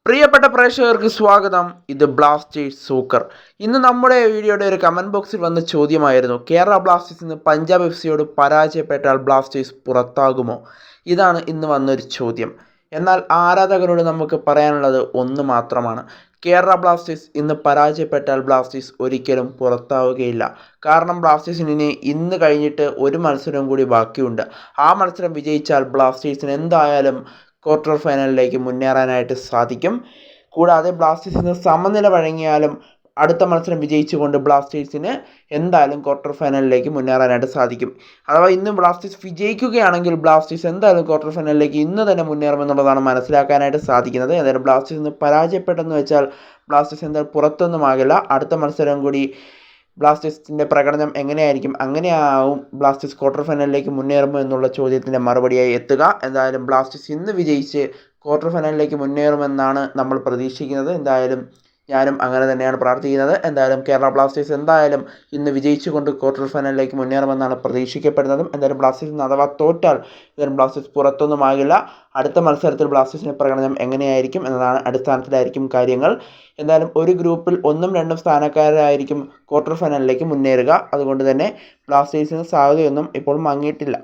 പ്രിയപ്പെട്ട പ്രേക്ഷകർക്ക് സ്വാഗതം. ഇത് ബ്ലാസ്റ്റേഴ്സ് സൂക്കർ. ഇന്ന് നമ്മുടെ വീഡിയോയുടെ ഒരു കമൻറ്റ് ബോക്സിൽ വന്ന ചോദ്യമായിരുന്നു, കേരള ബ്ലാസ്റ്റേഴ്സ് ഇന്ന് പഞ്ചാബ് എഫ് പരാജയപ്പെട്ടാൽ ബ്ലാസ്റ്റേഴ്സ് പുറത്താകുമോ? ഇതാണ് ഇന്ന് വന്നൊരു ചോദ്യം. എന്നാൽ ആരാധകരോട് നമുക്ക് പറയാനുള്ളത് ഒന്ന് മാത്രമാണ്. കേരള ബ്ലാസ്റ്റേഴ്സ് ഇന്ന് പരാജയപ്പെട്ടാൽ ബ്ലാസ്റ്റേഴ്സ് ഒരിക്കലും പുറത്താവുകയില്ല. കാരണം ബ്ലാസ്റ്റേഴ്സിന് ഇന്ന് കഴിഞ്ഞിട്ട് ഒരു മത്സരം കൂടി ബാക്കിയുണ്ട്. ആ മത്സരം വിജയിച്ചാൽ ബ്ലാസ്റ്റേഴ്സിന് എന്തായാലും ക്വാർട്ടർ ഫൈനലിലേക്ക് മുന്നേറാനായിട്ട് സാധിക്കും. കൂടാതെ ബ്ലാസ്റ്റേഴ്സിന് സമനില വഴങ്ങിയാലും അടുത്ത മത്സരം വിജയിച്ചുകൊണ്ട് ബ്ലാസ്റ്റേഴ്സിന് എന്തായാലും ക്വാർട്ടർ ഫൈനലിലേക്ക് മുന്നേറാനായിട്ട് സാധിക്കും. അഥവാ ഇന്ന് ബ്ലാസ്റ്റേഴ്സ് വിജയിക്കുകയാണെങ്കിൽ ബ്ലാസ്റ്റേഴ്സ് എന്തായാലും ക്വാർട്ടർ ഫൈനലിലേക്ക് ഇന്ന് തന്നെ മുന്നേറുമെന്നുള്ളതാണ് മനസ്സിലാക്കാനായിട്ട് സാധിക്കുന്നത്. എന്തായാലും ബ്ലാസ്റ്റേഴ്സ് ഇന്ന് പരാജയപ്പെട്ടെന്ന് വെച്ചാൽ ബ്ലാസ്റ്റേഴ്സ് എന്തായാലും പുറത്തൊന്നുമാകില്ല. അടുത്ത മത്സരം കൂടി ബ്ലാസ്റ്റേഴ്സിൻ്റെ പ്രകടനം എങ്ങനെയായിരിക്കും, അങ്ങനെയാവും ബ്ലാസ്റ്റേഴ്സ് ക്വാർട്ടർ ഫൈനലിലേക്ക് മുന്നേറുമോ എന്നുള്ള ചോദ്യത്തിൻ്റെ മറുപടിയായി എത്തുക. എന്തായാലും ബ്ലാസ്റ്റേഴ്സ് ഇന്ന് വിജയിച്ച് ക്വാർട്ടർ ഫൈനലിലേക്ക് മുന്നേറുമെന്നാണ് നമ്മൾ പ്രതീക്ഷിക്കുന്നത്. എന്തായാലും ഞാനും അങ്ങനെ തന്നെയാണ് പ്രാർത്ഥിക്കുന്നത്. എന്തായാലും കേരള ബ്ലാസ്റ്റേഴ്സ് എന്തായാലും ഇന്ന് വിജയിച്ചുകൊണ്ട് ക്വാർട്ടർ ഫൈനലിലേക്ക് മുന്നേറുമെന്നാണ് പ്രതീക്ഷിക്കപ്പെടുന്നതും. എന്തായാലും ബ്ലാസ്റ്റേഴ്സ് അഥവാ തോറ്റാൽ എന്തായാലും ബ്ലാസ്റ്റേഴ്സ് പുറത്തൊന്നുമാകില്ല. അടുത്ത മത്സരത്തിൽ ബ്ലാസ്റ്റേഴ്സിൻ്റെ പ്രകടനം എങ്ങനെയായിരിക്കും എന്നതാണ് അടിസ്ഥാനത്തിലായിരിക്കും കാര്യങ്ങൾ. എന്തായാലും ഒരു ഗ്രൂപ്പിൽ 1ഉം 2ഉം സ്ഥാനക്കാരായിരിക്കും ക്വാർട്ടർ ഫൈനലിലേക്ക് മുന്നേറുക. അതുകൊണ്ട് തന്നെ ബ്ലാസ്റ്റേഴ്സിന് സാധ്യതയൊന്നും ഇപ്പോൾ മങ്ങിയിട്ടില്ല.